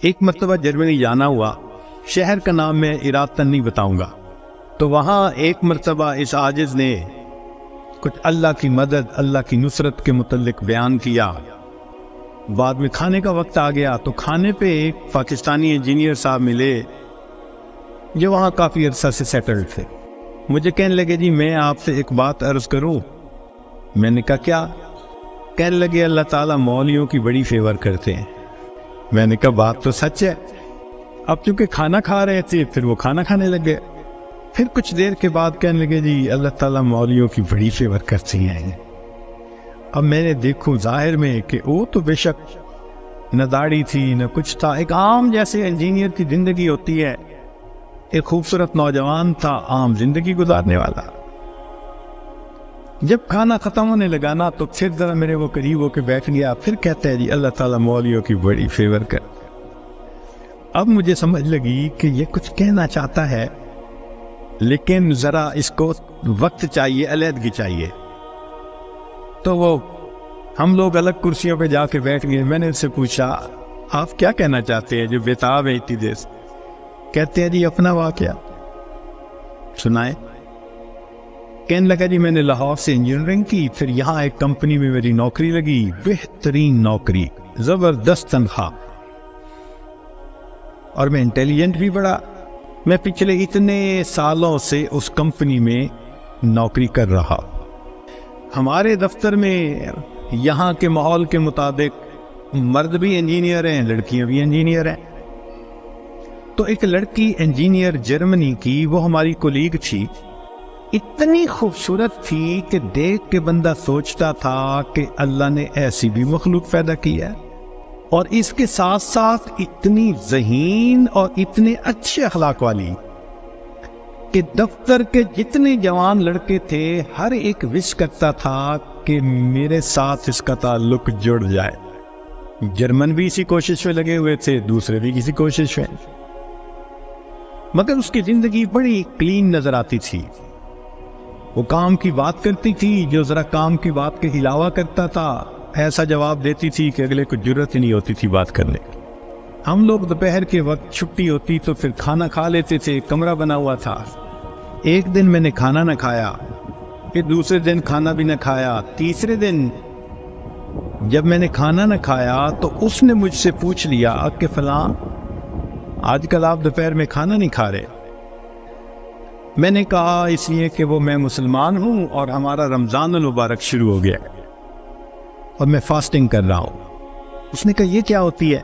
ایک مرتبہ جرمنی جانا ہوا، شہر کا نام میں ارادتاً نہیں بتاؤں گا، تو وہاں ایک مرتبہ اس عاجز نے کچھ اللہ کی مدد، اللہ کی نصرت کے متعلق بیان کیا۔ بعد میں کھانے کا وقت آ گیا تو کھانے پہ ایک پاکستانی انجینئر صاحب ملے جو وہاں کافی عرصہ سے سیٹلڈ تھے۔ مجھے کہنے لگے جی میں آپ سے ایک بات عرض کروں۔ میں نے کہا کیا؟ کہنے لگے اللہ تعالیٰ مولویوں کی بڑی فیور کرتے ہیں۔ میں نے کہا بات تو سچ ہے۔ اب چونکہ کھانا کھا رہے تھے پھر وہ کھانا کھانے لگے، پھر کچھ دیر کے بعد کہنے لگے جی اللہ تعالیٰ مولویوں کی بڑی فیور کرتے ہیں۔ اب میں نے دیکھو ظاہر میں کہ وہ تو بے شک نہ داڑھی تھی نہ کچھ تھا، ایک عام جیسے انجینئر کی زندگی ہوتی ہے، ایک خوبصورت نوجوان تھا عام زندگی گزارنے والا۔ جب کھانا ختم ہونے لگا نا تو پھر ذرا میرے وہ قریب ہو کے بیٹھ گیا، پھر کہتا ہے جی اللہ تعالیٰ مولویوں کی بڑی فیور کر۔ اب مجھے سمجھ لگی کہ یہ کچھ کہنا چاہتا ہے لیکن ذرا اس کو وقت چاہیے، علیحدگی چاہیے۔ تو وہ ہم لوگ الگ کرسیوں پہ جا کے بیٹھ گئے۔ میں نے اس سے پوچھا آپ کیا کہنا چاہتے ہیں جو بےتاب ہے اتنی دیر سے؟ کہتے ہیں جی اپنا واقعہ سنائے۔ کہنے لگا جی میں نے لاہور سے انجینئرنگ کی، پھر یہاں ایک کمپنی میں میری نوکری لگی، بہترین نوکری، زبردست تنخواہ، اور میں انٹیلیجنٹ بھی بڑا۔ میں پچھلے اتنے سالوں سے اس کمپنی میں نوکری کر رہا۔ ہمارے دفتر میں یہاں کے ماحول کے مطابق مرد بھی انجینئر ہیں، لڑکیاں بھی انجینئر ہیں۔ تو ایک لڑکی انجینئر جرمنی کی، وہ ہماری کولیگ تھی، اتنی خوبصورت تھی کہ دیکھ کے بندہ سوچتا تھا کہ اللہ نے ایسی بھی مخلوق پیدا کی ہے، اور اس کے ساتھ ساتھ اتنی ذہین اور اتنے اچھے اخلاق والی کہ دفتر کے جتنے جوان لڑکے تھے ہر ایک وش کرتا تھا کہ میرے ساتھ اس کا تعلق جڑ جائے۔ جرمن بھی اسی کوشش میں لگے ہوئے تھے، دوسرے بھی کسی کوشش میں، مگر اس کی زندگی بڑی کلین نظر آتی تھی۔ وہ کام کی بات کرتی تھی، جو ذرا کام کی بات کے علاوہ کرتا تھا ایسا جواب دیتی تھی کہ اگلے کو جرت ہی نہیں ہوتی تھی بات کرنے کی۔ ہم لوگ دوپہر کے وقت چھٹی ہوتی تو پھر کھانا کھا لیتے تھے، کمرہ بنا ہوا تھا۔ ایک دن میں نے کھانا نہ کھایا، پھر دوسرے دن کھانا بھی نہ کھایا، تیسرے دن جب میں نے کھانا نہ کھایا تو اس نے مجھ سے پوچھ لیا کہ فلاں آج کل آپ دوپہر میں کھانا نہیں کھا رہے؟ میں نے کہا اس لیے کہ وہ میں مسلمان ہوں اور ہمارا رمضان المبارک شروع ہو گیا اور میں فاسٹنگ کر رہا ہوں۔ اس نے کہا یہ کیا ہوتی ہے؟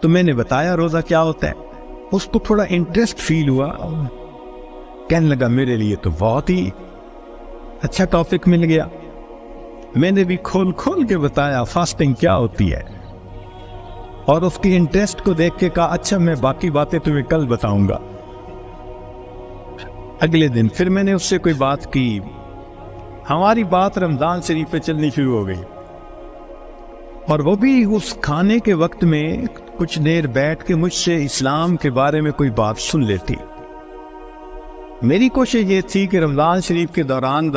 تو میں نے بتایا روزہ کیا ہوتا ہے۔ اس کو تھوڑا انٹرسٹ فیل ہوا، کہنے لگا میرے لیے تو بہت ہی اچھا ٹاپک مل گیا۔ میں نے بھی کھول کھول کے بتایا فاسٹنگ کیا ہوتی ہے، اور اس کی انٹرسٹ کو دیکھ کے کہا اچھا میں باقی باتیں تمہیں کل بتاؤں گا۔ اگلے دن پھر میں نے اس سے کوئی بات کی، ہماری بات رمضان شریف پہ چلنی شروع ہو گئی، اور وہ بھی اس کھانے کے وقت میں کچھ دیر بیٹھ کے مجھ سے اسلام کے بارے میں کوئی بات سن لیتی۔ میری کوشش یہ تھی کہ رمضان شریف کے دوران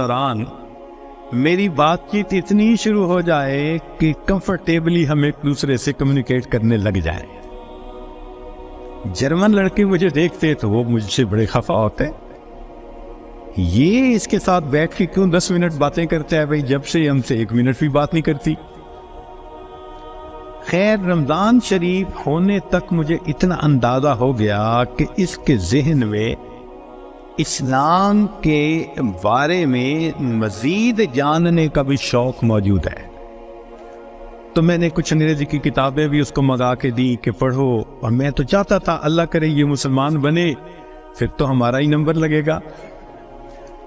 میری بات چیت اتنی شروع ہو جائے کہ کمفرٹیبلی ہم ایک دوسرے سے کمیونیکیٹ کرنے لگ جائیں۔ جرمن لڑکے مجھے دیکھتے تو وہ مجھ سے بڑے خفا ہوتے، یہ اس کے ساتھ بیٹھ کے کیوں 10 منٹ باتیں کرتا ہے؟ بھائی جب سے ہم سے 1 منٹ بھی بات نہیں کرتی۔ خیر رمضان شریف ہونے تک مجھے اتنا اندازہ ہو گیا کہ اس کے ذہن میں اسلام کے بارے میں مزید جاننے کا بھی شوق موجود ہے۔ تو میں نے کچھ انگریزی کی کتابیں بھی اس کو منگا کے دی کہ پڑھو، اور میں تو چاہتا تھا اللہ کرے یہ مسلمان بنے، پھر تو ہمارا ہی نمبر لگے گا،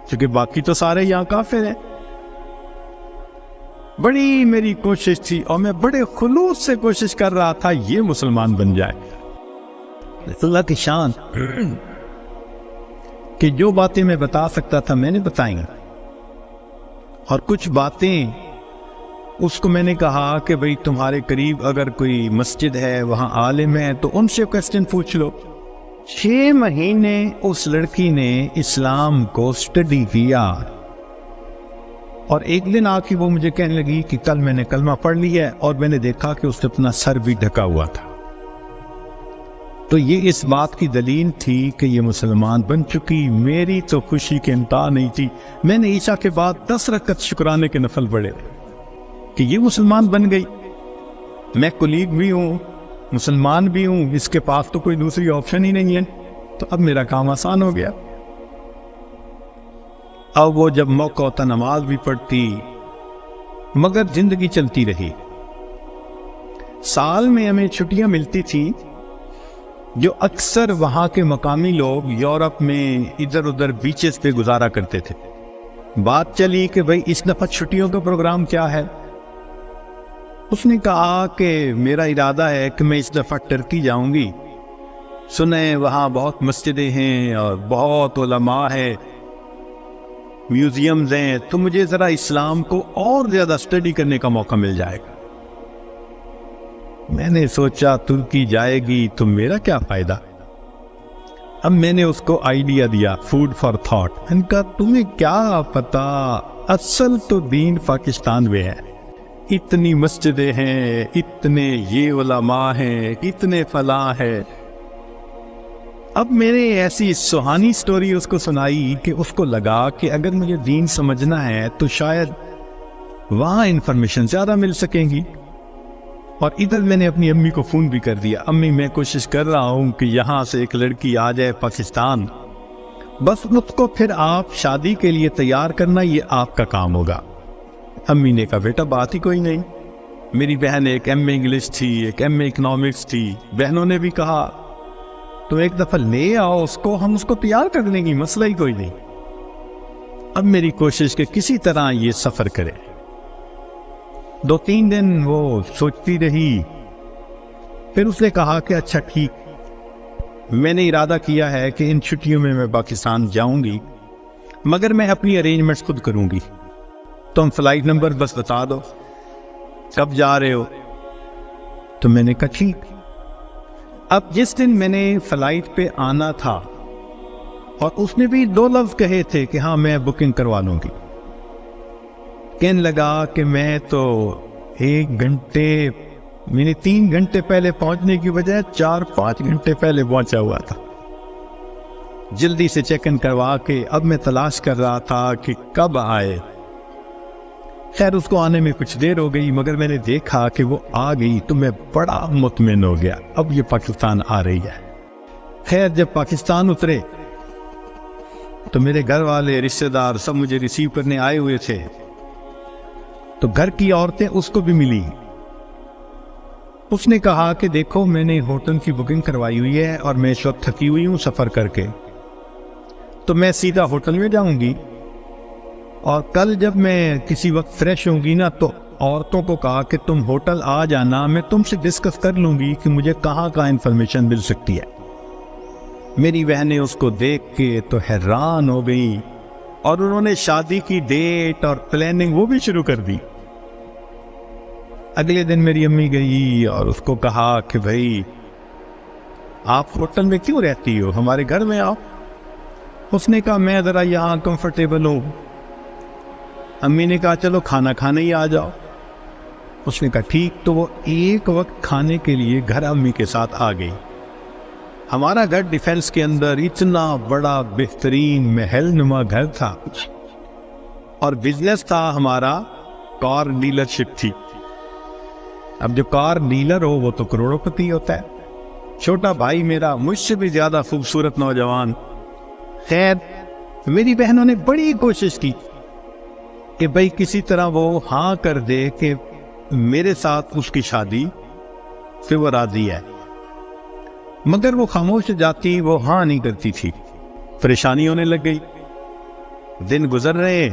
کیونکہ باقی تو سارے یہاں کافر ہیں۔ بڑی میری کوشش تھی اور میں بڑے خلوص سے کوشش کر رہا تھا یہ مسلمان بن جائے۔ اللہ کی شان کہ جو باتیں میں بتا سکتا تھا میں نے بتائیں، اور کچھ باتیں اس کو میں نے کہا کہ بھئی تمہارے قریب اگر کوئی مسجد ہے وہاں عالم ہے تو ان سے کوسچن پوچھ لو۔ 6 مہینے اس لڑکی نے اسلام کو سٹڈی کیا، اور ایک دن آ کے وہ مجھے کہنے لگی کہ کل میں نے کلمہ پڑھ لی ہے، اور میں نے دیکھا کہ اس نے اپنا سر بھی ڈھکا ہوا تھا۔ تو یہ اس بات کی دلیل تھی کہ یہ مسلمان بن چکی۔ میری تو خوشی کے امتحان نہیں تھی۔ میں نے عشاء کے بعد 10 رکعت شکرانے کے نفل پڑھے کہ یہ مسلمان بن گئی۔ میں کولیگ بھی ہوں، مسلمان بھی ہوں، اس کے پاس تو کوئی دوسری آپشن ہی نہیں ہے، تو اب میرا کام آسان ہو گیا۔ اب وہ جب موقع ہوتا نماز بھی پڑھتی، مگر زندگی چلتی رہی۔ سال میں ہمیں چھٹیاں ملتی تھیں جو اکثر وہاں کے مقامی لوگ یورپ میں ادھر ادھر بیچز پہ گزارا کرتے تھے۔ بات چلی کہ بھئی اس دفعہ چھٹیوں کا پروگرام کیا ہے؟ اس نے کہا کہ میرا ارادہ ہے کہ میں اس دفعہ ٹرکی جاؤں گی، سنیں وہاں بہت مسجدیں ہیں اور بہت علماء ہیں، میوزیمز ہیں، تو مجھے ذرا اسلام کو اور زیادہ اسٹڈی کرنے کا موقع مل جائے گا۔ میں نے سوچا ترکی جائے گی تو میرا کیا فائدہ؟ اب میں نے اس کو آئیڈیا دیا، فوڈ فار تھاٹ۔ ان کا تمہیں کیا پتا، اصل تو دین پاکستان میں ہے، اتنی مسجدیں ہیں، اتنے یہ علماء ہیں، اتنے فلاں ہیں۔ اب میں نے ایسی سہانی سٹوری اس کو سنائی کہ اس کو لگا کہ اگر مجھے دین سمجھنا ہے تو شاید وہاں انفارمیشن زیادہ مل سکیں گی۔ اور ادھر میں نے اپنی امی کو فون بھی کر دیا، امی میں کوشش کر رہا ہوں کہ یہاں سے ایک لڑکی آ جائے پاکستان، بس اس کو پھر آپ شادی کے لیے تیار کرنا، یہ آپ کا کام ہوگا۔ امی نے کہا بیٹا بات ہی کوئی نہیں۔ میری بہن ایک ایم اے انگلش تھی، ایک ایم اے اکنامکس تھی، بہنوں نے بھی کہا تو ایک دفعہ لے آؤ اس کو، ہم اس کو تیار کر دیں گے، مسئلہ ہی کوئی نہیں۔ اب میری کوشش کہ کسی طرح یہ سفر کرے۔ 2-3 دن وہ سوچتی رہی، پھر اس نے کہا کہ اچھا ٹھیک، میں نے ارادہ کیا ہے کہ ان چھٹیوں میں پاکستان جاؤں گی، مگر میں اپنی ارینجمنٹس خود کروں گی، تم فلائٹ نمبر بس بتا دو کب جا رہے ہو۔ تو میں نے کہا ٹھیک۔ اب جس دن میں نے فلائٹ پہ آنا تھا، اور اس نے بھی 2 لفظ کہے تھے کہ ہاں میں بکنگ کروا لوں گی، کہنے لگا کہ میں تو 1 گھنٹے میں نے 3 گھنٹے پہلے پہنچنے کی بجائے 4-5 گھنٹے پہلے پہنچا ہوا تھا۔ جلدی سے چیک ان کروا کے اب میں تلاش کر رہا تھا کہ کب آئے۔ خیر اس کو آنے میں کچھ دیر ہو گئی، مگر میں نے دیکھا کہ وہ آ گئی تو میں بڑا مطمئن ہو گیا، اب یہ پاکستان آ رہی ہے۔ خیر جب پاکستان اترے تو میرے گھر والے رشتہ دار سب مجھے ریسیو کرنے آئے ہوئے تھے، تو گھر کی عورتیں اس کو بھی ملی۔ اس نے کہا کہ دیکھو میں نے ہوٹل کی بکنگ کروائی ہوئی ہے اور میں اس وقت تھکی ہوئی ہوں سفر کر کے، تو میں سیدھا ہوٹل میں جاؤں گی، اور کل جب میں کسی وقت فریش ہوں گی نا تو عورتوں کو کہا کہ تم ہوٹل آ جانا، میں تم سے ڈسکس کر لوں گی کہ مجھے کہاں انفارمیشن مل سکتی ہے۔ میری بہنیں اس کو دیکھ کے تو حیران ہو گئی، اور انہوں نے شادی کی ڈیٹ اور پلاننگ وہ بھی شروع کر دی۔ اگلے دن میری امی گئی اور اس کو کہا کہ بھائی آپ ہوٹل میں کیوں رہتی ہو، ہمارے گھر میں آؤ۔ اس نے کہا میں ذرا یہاں کمفرٹیبل ہوں۔ امی نے کہا چلو کھانا کھانے ہی آ جاؤ۔ اس نے کہا ٹھیک، تو وہ ایک وقت کھانے کے لیے گھر امی کے ساتھ آ گئی۔ ہمارا گھر ڈیفینس کے اندر اتنا بڑا بہترین محل نما گھر تھا، اور بزنس تھا ہمارا کار ڈیلرشپ تھی۔ اب جو کار ڈیلر ہو وہ تو کروڑوں پتی ہوتا ہے۔ چھوٹا بھائی میرا مجھ سے بھی زیادہ خوبصورت نوجوان۔ خیر میری بہنوں نے بڑی کوشش کی کہ بھائی کسی طرح وہ ہاں کر دے کہ میرے ساتھ اس کی شادی سے وہ راضی ہے، مگر وہ خاموش جاتی، وہ ہاں نہیں کرتی تھی۔ پریشانی ہونے لگ گئی، دن گزر رہے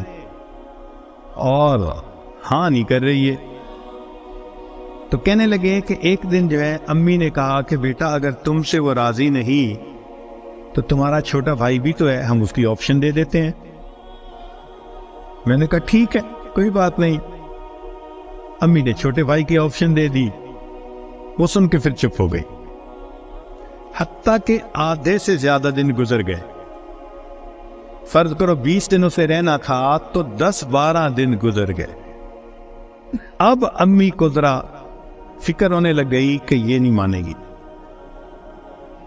اور ہاں نہیں کر رہی ہے۔ تو کہنے لگے کہ ایک دن جو ہے امی نے کہا کہ بیٹا اگر تم سے وہ راضی نہیں تو تمہارا چھوٹا بھائی بھی تو ہے، ہم اس کی آپشن دے دیتے ہیں۔ میں نے کہا ٹھیک ہے کوئی بات نہیں۔ امی نے چھوٹے بھائی کی آپشن دے دی، وہ سن کے پھر چپ ہو گئی۔ حتیٰ کہ آدھے سے زیادہ دن گزر گئے، فرض کرو 20 دنوں سے رہنا تھا تو 10-12 دن گزر گئے۔ اب امی کو ذرا فکر ہونے لگ گئی کہ یہ نہیں مانے گی،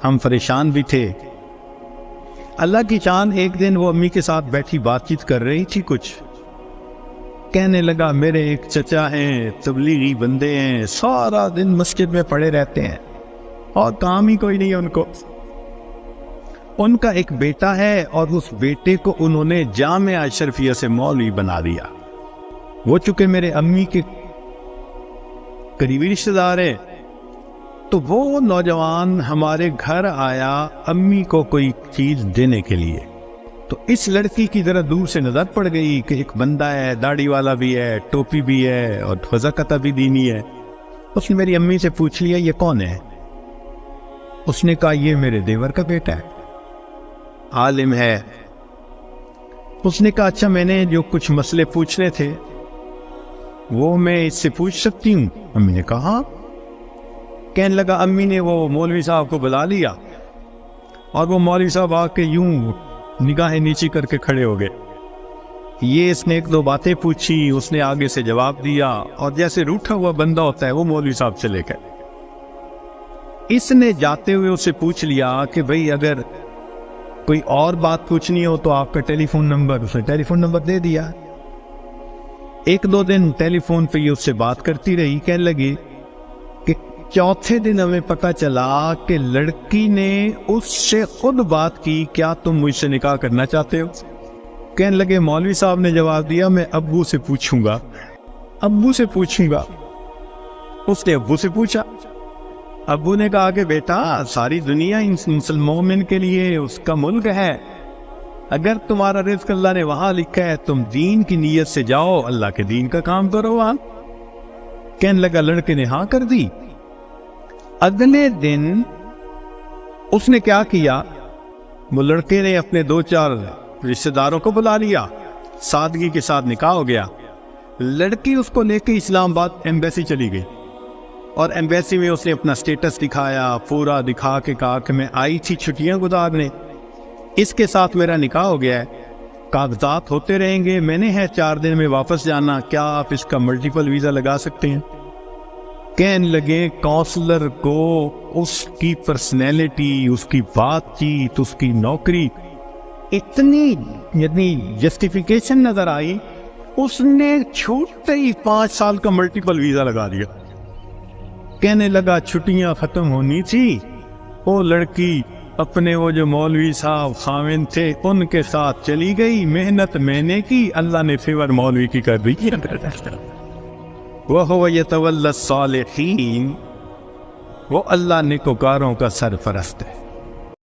ہم پریشان بھی تھے۔ اللہ کی شان، ایک دن وہ امی کے ساتھ بیٹھی بات چیت کر رہی تھی، کچھ کہنے لگا میرے ایک چچا ہیں، تبلیغی بندے ہیں، سارا دن مسجد میں پڑے رہتے ہیں اور کام ہی کوئی نہیں ہے ان کو۔ ان کا ایک بیٹا ہے اور اس بیٹے کو انہوں نے جامعہ اشرفیہ سے مولوی بنا دیا۔ وہ چونکہ میرے امی کے قریبی رشتہ دار ہیں، تو وہ نوجوان ہمارے گھر آیا امی کو کوئی چیز دینے کے لیے۔ تو اس لڑکی کی ذرا دور سے نظر پڑ گئی کہ ایک بندہ ہے، داڑھی والا بھی ہے، ٹوپی بھی ہے اور وضاقتہ بھی دینی ہے۔ اس نے میری امی سے پوچھ لیا یہ کون ہے؟ اس نے کہا یہ میرے دیور کا بیٹا ہے، عالم ہے۔ اس نے کہا اچھا، میں نے جو کچھ مسئلے پوچھنے تھے وہ میں اس سے پوچھ سکتی ہوں؟ امی نے کہا ہاں۔ کہنے لگا امی نے وہ مولوی صاحب کو بلا لیا اور وہ مولوی صاحب آ کے یوں نگاہیں نیچی کر کے کھڑے ہو گئے۔ یہ اس نے ایک دو باتیں پوچھی، اس نے آگے سے جواب دیا اور جیسے روٹھا ہوا بندہ ہوتا ہے وہ مولوی صاحب چلے گئے۔ اس نے جاتے ہوئے اسے پوچھ لیا کہ بھئی اگر کوئی اور بات پوچھنی ہو تو آپ کا ٹیلی فون نمبر، اس نے ٹیلی فون نمبر دے دیا۔ ایک دو دن ٹیلی فون پہ یہ اس سے بات کرتی رہی۔ کہنے لگی کہ چوتھے دن ہمیں پتہ چلا کہ لڑکی نے اس سے خود بات کی، کیا تم مجھ سے نکاح کرنا چاہتے ہو؟ کہنے لگے مولوی صاحب نے جواب دیا میں ابو سے پوچھوں گا، ابو سے پوچھوں گا۔ اس نے ابو سے پوچھا، ابو نے کہا کہ بیٹا ساری دنیا مسلم مومن کے لیے اس کا ملک ہے، اگر تمہارا رزق اللہ نے وہاں لکھا ہے تم دین کی نیت سے جاؤ، اللہ کے دین کا کام کرو وہاں۔ کہنے لگا لڑکے نے ہاں کر دی۔ اگلے دن اس نے کیا کیا، وہ لڑکے نے اپنے دو چار رشتہ داروں کو بلا لیا، سادگی کے ساتھ نکاح ہو گیا۔ لڑکی اس کو لے کے اسلام آباد ایمبیسی چلی گئی اور ایمبیسی میں اس نے اپنا سٹیٹس دکھایا، پورا دکھا کے کہا کہ میں آئی تھی چھٹیاں گزارنے، اس کے ساتھ میرا نکاح ہو گیا ہے، کاغذات ہوتے رہیں گے، میں نے ہے 4 دن میں واپس جانا، کیا آپ اس کا ملٹیپل ویزا لگا سکتے ہیں؟ کہنے لگے کونسلر کو اس کی پرسنالٹی، اس کی بات چیت، اس کی نوکری اتنی جسٹیفیکیشن نظر آئی، اس نے چھوٹے ہی 5 سال کا ملٹیپل ویزا لگا دیا۔ کہنے لگا چھٹیاں ختم ہونی تھی، وہ لڑکی اپنے وہ جو مولوی صاحب خاوند تھے ان کے ساتھ چلی گئی، محنت میں نے کی، اللہ نے فیور مولوی کی کر دی۔ وَهُوَ يَتَوَلَّى الصَّالِحِينَ، وہ اللہ نیکوکاروں کا سرپرست ہے۔